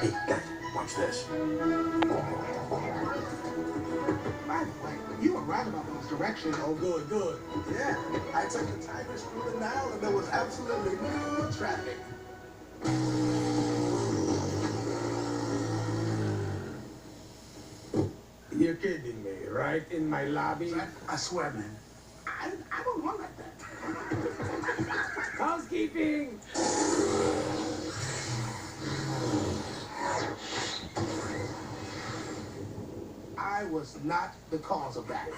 Hey, guys, watch this. By the way, you were right about those directions. Oh, good, good. Yeah, I took the Tigers through the Nile and there was absolutely no traffic. You're kidding me, right? In my lobby? I swear, man. I don't want like that. Housekeeping! I was not the cause of that.